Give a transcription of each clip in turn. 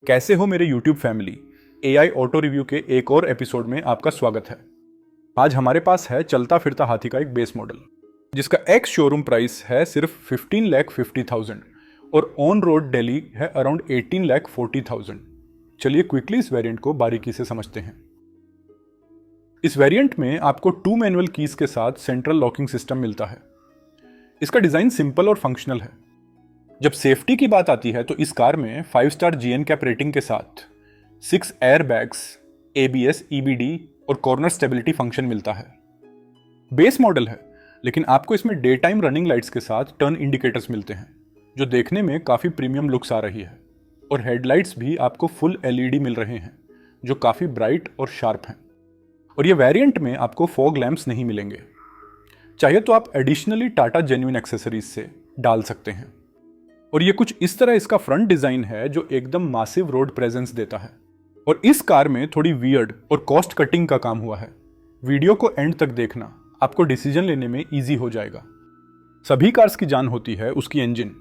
कैसे हो मेरे YouTube family. AI auto review के एक और एपिसोड में आपका स्वागत है। आज हमारे पास है चलता फिरता हाथी का एक बेस मॉडल जिसका एक्स शोरूम प्राइस है सिर्फ 15,50,000 और ऑन रोड दिल्ली है अराउंड 18,40,000। चलिए क्विकली इस वेरिएंट को बारीकी से समझते हैं। इस वेरिएंट में आपको 2 मैनुअल कीज के साथ सेंट्रल लॉकिंग सिस्टम मिलता है। इसका डिजाइन सिंपल और फंक्शनल है। जब सेफ्टी की बात आती है तो इस कार में 5 स्टार GN कैप रेटिंग के साथ 6 एयर बैग्स, ABS, EBD और कॉर्नर स्टेबिलिटी फंक्शन मिलता है। बेस मॉडल है लेकिन आपको इसमें डे टाइम रनिंग लाइट्स के साथ टर्न इंडिकेटर्स मिलते हैं जो देखने में काफ़ी प्रीमियम लुक्स आ रही है, और हेडलाइट्स भी आपको फुल LED मिल रहे हैं जो काफ़ी ब्राइट और शार्प हैं। और ये वेरिएंट में आपको फॉग लैंप्स नहीं मिलेंगे। चाहिए तो आप एडिशनली टाटा जेन्युइन एक्सेसरीज से डाल सकते हैं। और ये कुछ इस तरह इसका फ्रंट डिजाइन है जो एकदम मासिव रोड प्रेजेंस देता है। और इस कार में थोड़ी वियर्ड और कॉस्ट कटिंग का काम हुआ है। वीडियो को एंड तक देखना, आपको डिसीजन लेने में इजी हो जाएगा। सभी कार्स की जान होती है उसकी इंजन।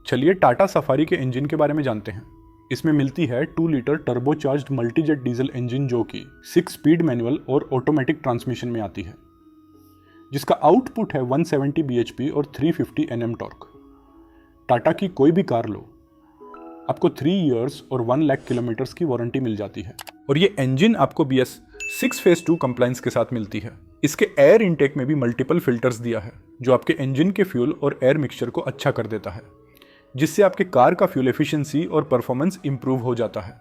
चलिए टाटा सफारी के इंजन के बारे में जानते हैं। इसमें मिलती है 2 litre turbocharged Multijet diesel engine जो कि 6 स्पीड मैनुअल और ऑटोमेटिक ट्रांसमिशन में आती है, जिसका आउटपुट है 170 bhp और 350 Nm टॉर्क। टाटा की कोई भी कार लो, आपको 3 इयर्स और 1 लाख किलोमीटर्स की वारंटी मिल जाती है। और ये इंजन आपको BS 6 फेज 2 कंप्लायंस के साथ मिलती है। इसके एयर इनटेक में भी मल्टीपल फिल्टर्स दिया है जो आपके इंजन के फ्यूल और एयर मिक्सचर को अच्छा कर देता है, जिससे आपके कार का फ्यूल एफिशिएंसी और परफॉर्मेंस इंप्रूव हो जाता है।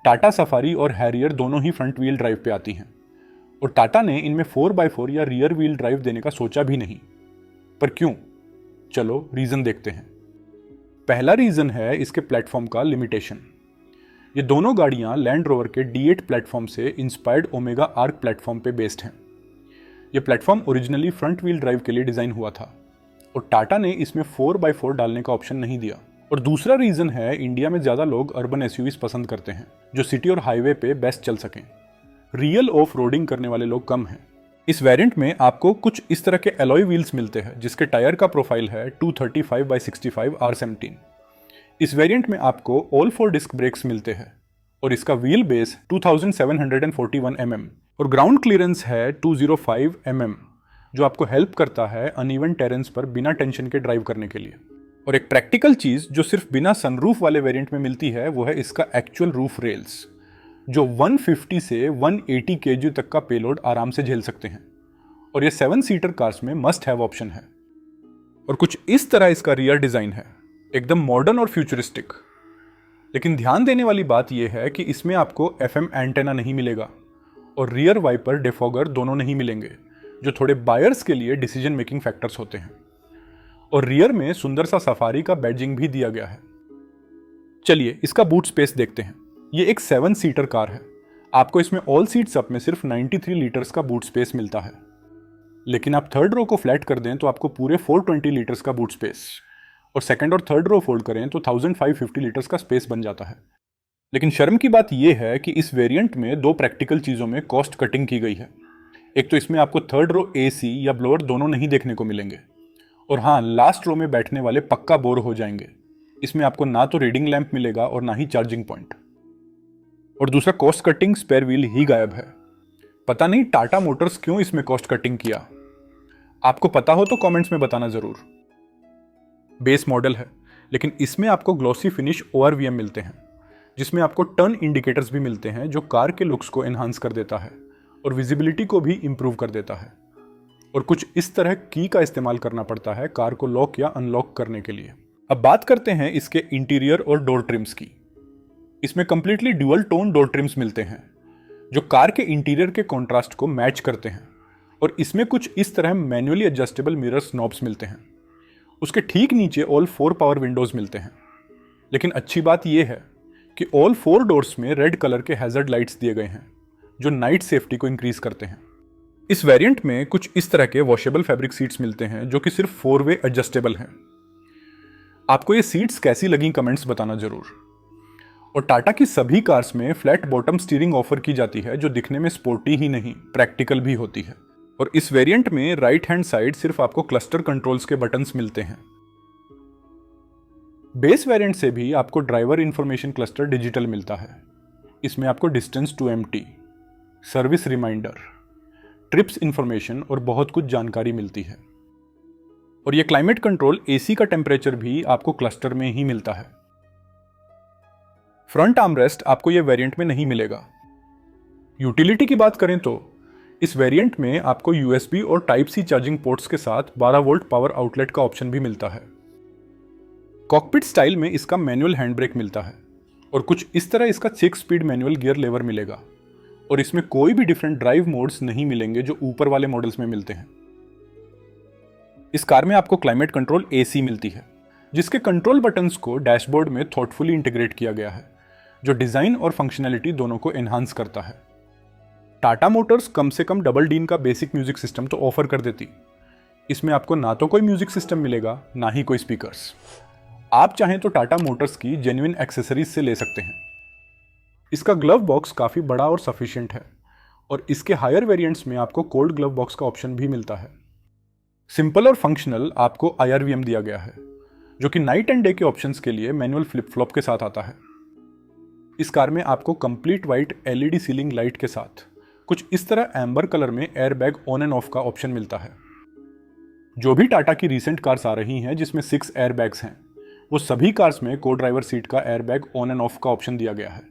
टाटा सफारी और हैरियर दोनों ही फ्रंट व्हील ड्राइव पे आती हैं, और टाटा ने इनमें 4x4 या रियर व्हील ड्राइव देने का सोचा भी नहीं। पर क्यों? चलो रीजन देखते हैं। पहला रीजन है इसके प्लेटफॉर्म का लिमिटेशन। ये दोनों गाड़ियां लैंड रोवर के D8 प्लेटफॉर्म से इंस्पायर्ड ओमेगा आर्क प्लेटफॉर्म पे बेस्ड हैं। ये platform originally front wheel drive के लिए डिजाइन हुआ था और टाटा ने इसमें 4x4 डालने का ऑप्शन नहीं दिया। और दूसरा रीजन है इंडिया में ज्यादा लोग अर्बन SUVs पसंद करते हैं जो सिटी और हाईवे पे बेस्ट चल सकें। रियल ऑफ रोडिंग करने वाले लोग कम हैं। इस वेरिएंट में आपको कुछ इस तरह के एलॉय व्हील्स मिलते हैं जिसके टायर का प्रोफाइल है 235/65 R17। इस वेरिएंट में आपको ऑल 4 डिस्क ब्रेक्स मिलते हैं और इसका व्हील बेस 2741 mm और ग्राउंड क्लियरेंस है 205 mm, जो आपको हेल्प करता है अनइवन टेरेंस पर बिना टेंशन के ड्राइव करने के लिए। और एक प्रैक्टिकल चीज जो सिर्फ बिना सनरूफ वाले वेरिएंट में मिलती है वो है इसका एक्चुअल रूफ रेल्स, जो 150 से 180 kg तक का पेलोड आराम से झेल सकते हैं। और ये 7 सीटर कार्स में मस्ट हैव ऑप्शन है। और कुछ इस तरह इसका रियर डिजाइन है, एकदम मॉडर्न और फ्यूचरिस्टिक। लेकिन ध्यान देने वाली बात यह है कि इसमें आपको FM एंटेना नहीं मिलेगा और रियर वाइपर डिफॉगर दोनों नहीं मिलेंगे, जो थोड़े बायर्स के लिए डिसीजन मेकिंग फैक्टर्स होते हैं। और रियर में सुंदर सा सफारी का बैजिंग भी दिया गया है। चलिए इसका बूट स्पेस देखते हैं। ये एक 7 सीटर कार है। आपको इसमें ऑल सीट्स अप में सिर्फ 93 लीटर्स का बूट स्पेस मिलता है। लेकिन आप थर्ड रो को फ्लैट कर दें तो आपको पूरे 420 लीटर्स का बूट स्पेस, और सेकंड और थर्ड रो फोल्ड करें तो 1550 लीटर्स का स्पेस बन जाता है। लेकिन शर्म की बात यह है कि इस वेरिएंट में 2 प्रैक्टिकल चीज़ों में कॉस्ट कटिंग की गई है। एक तो इसमें आपको थर्ड रो AC या ब्लोअर दोनों नहीं देखने को मिलेंगे, और हाँ, लास्ट रो में बैठने वाले पक्का बोर हो जाएंगे। इसमें आपको ना तो रीडिंग लैंप मिलेगा और ना ही चार्जिंग पॉइंट। और दूसरा, कॉस्ट कटिंग स्पेयर व्हील ही गायब है। पता नहीं टाटा मोटर्स क्यों इसमें कॉस्ट कटिंग किया। आपको पता हो तो कमेंट्स में बताना जरूर। बेस मॉडल है लेकिन इसमें आपको ग्लॉसी फिनिश ORVM मिलते हैं, जिसमें आपको टर्न इंडिकेटर्स भी मिलते हैं जो कार के लुक्स को एनहांस कर देता है और विजिबिलिटी को भी इंप्रूव कर देता है। और कुछ इस तरह की का इस्तेमाल करना पड़ता है कार को लॉक या अनलॉक करने के लिए। अब बात करते हैं इसके इंटीरियर और डोर ट्रिम्स की। इसमें completely dual tone door TRIMS मिलते हैं जो कार के इंटीरियर के कॉन्ट्रास्ट को मैच करते हैं। और इसमें कुछ इस तरह मैन्युअली एडजस्टेबल मिरर्स नॉब्स मिलते हैं। उसके ठीक नीचे ऑल 4 पावर विंडोज मिलते हैं। लेकिन अच्छी बात यह है कि ऑल 4 डोर्स में रेड कलर के हैजर्ड लाइट्स दिए गए हैं जो नाइट सेफ्टी को इंक्रीज करते हैं। इस वेरिएंट में कुछ इस तरह के वॉशेबल फैब्रिक सीट्स मिलते हैं जो कि सिर्फ 4 वे एडजस्टेबल हैं। आपको ये सीट्स कैसी लगी कमेंट्स बताना जरूर। और टाटा की सभी कार्स में फ्लैट बॉटम स्टीयरिंग ऑफर की जाती है जो दिखने में स्पोर्टी ही नहीं प्रैक्टिकल भी होती है। और इस वेरिएंट में राइट हैंड साइड सिर्फ आपको क्लस्टर कंट्रोल्स के बटन्स मिलते हैं। बेस वेरिएंट से भी आपको ड्राइवर इंफॉर्मेशन क्लस्टर डिजिटल मिलता है। इसमें आपको distance to empty, service reminder, trips information और बहुत कुछ जानकारी मिलती है। और ये क्लाइमेट कंट्रोल एसी का टेम्परेचर भी आपको क्लस्टर में ही मिलता है। फ्रंट आर्मरेस्ट आपको ये वेरिएंट में नहीं मिलेगा। यूटिलिटी की बात करें तो इस वेरिएंट में आपको यूएसबी और टाइप सी चार्जिंग पोर्ट्स के साथ 12 वोल्ट पावर आउटलेट का ऑप्शन भी मिलता है। कॉकपिट स्टाइल में इसका मैनुअल हैंड ब्रेक मिलता है और कुछ इस तरह इसका 6 स्पीड मैनुअल गियर लेवर मिलेगा। और इसमें कोई भी डिफरेंट ड्राइव मोड्स नहीं मिलेंगे जो ऊपर वाले मॉडल्स में मिलते हैं। इस कार में आपको क्लाइमेट कंट्रोल एसी मिलती है, जिसके कंट्रोल बटन्स को डैशबोर्ड में थॉटफुली इंटीग्रेट किया गया है, जो डिजाइन और फंक्शनैलिटी दोनों को एनहांस करता है। टाटा मोटर्स कम से कम डबल डीन का बेसिक म्यूजिक सिस्टम तो ऑफर कर देती। इसमें आपको ना तो कोई म्यूजिक सिस्टम मिलेगा, ना ही कोई स्पीकर्स। आप चाहें तो टाटा मोटर्स की जेन्युइन एक्सेसरीज से ले सकते हैं। इसका ग्लव बॉक्स काफ़ी बड़ा और सफिशिएंट है और इसके हायर वेरिएंट्स में आपको कोल्ड ग्लव बॉक्स का ऑप्शन भी मिलता है। सिंपल और फंक्शनल आपको IRVM दिया गया है, जो कि नाइट एंड डे के ऑप्शंस के लिए मैनुअल फ्लिप फ्लॉप के साथ आता है। इस कार में आपको complete white LED ceiling light के साथ कुछ इस तरह एम्बर कलर में एयरबैग ऑन एंड ऑफ का ऑप्शन मिलता है। जो भी टाटा की रीसेंट कार्स आ रही हैं जिसमें 6 एयरबैग्स हैं, वो सभी कार्स में को ड्राइवर सीट का एयरबैग ऑन एंड ऑफ का ऑप्शन दिया गया है,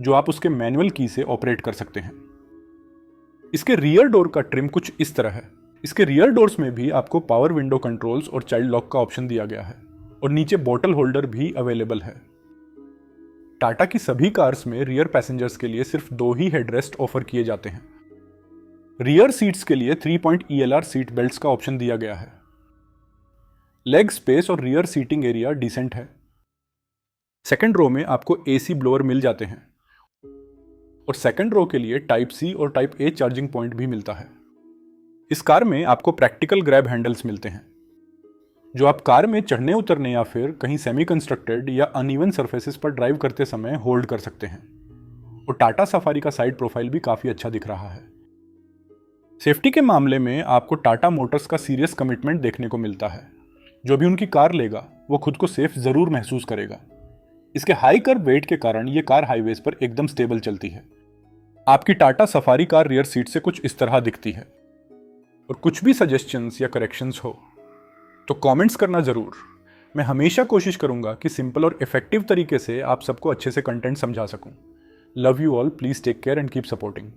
जो आप उसके मैनुअल की से ऑपरेट कर सकते हैं। इसके रियर डोर का ट्रिम कुछ इस तरह है। इसके रियर डोर्स में भी आपको पावर विंडो कंट्रोल्स और चाइल्ड लॉक का ऑप्शन दिया गया है और नीचे बॉटल होल्डर भी अवेलेबल है। टाटा की सभी कार्स में रियर पैसेंजर्स के लिए सिर्फ 2 ही हेडरेस्ट ऑफर किए जाते हैं। रियर सीट्स के लिए 3 पॉइंट ELR सीट बेल्ट्स का ऑप्शन दिया गया है। लेग स्पेस और रियर सीटिंग एरिया डिसेंट है। सेकंड रो में आपको AC ब्लोअर मिल जाते हैं और सेकंड रो के लिए टाइप C और टाइप A चार्जिंग पॉइंट भी मिलता है। इस कार में आपको प्रैक्टिकल ग्रैब हैंडल्स मिलते हैं, जो आप कार में चढ़ने उतरने या फिर कहीं सेमी कंस्ट्रक्टेड या अनइवन सरफेसेस पर ड्राइव करते समय होल्ड कर सकते हैं। और टाटा सफारी का साइड प्रोफाइल भी काफ़ी अच्छा दिख रहा है। सेफ्टी के मामले में आपको टाटा मोटर्स का सीरियस कमिटमेंट देखने को मिलता है। जो भी उनकी कार लेगा वो खुद को सेफ ज़रूर महसूस करेगा। इसके हाई कर्व वेट के कारण ये कार हाईवेज पर एकदम स्टेबल चलती है। आपकी Tata safari car rear seat से कुछ इस तरह दिखती है। और कुछ भी सजेशंस या करेक्शंस हो तो कमेंट्स करना ज़रूर। मैं हमेशा कोशिश करूंगा कि सिंपल और इफेक्टिव तरीके से आप सबको अच्छे से कंटेंट समझा सकूं। Love you all, please take care and keep supporting.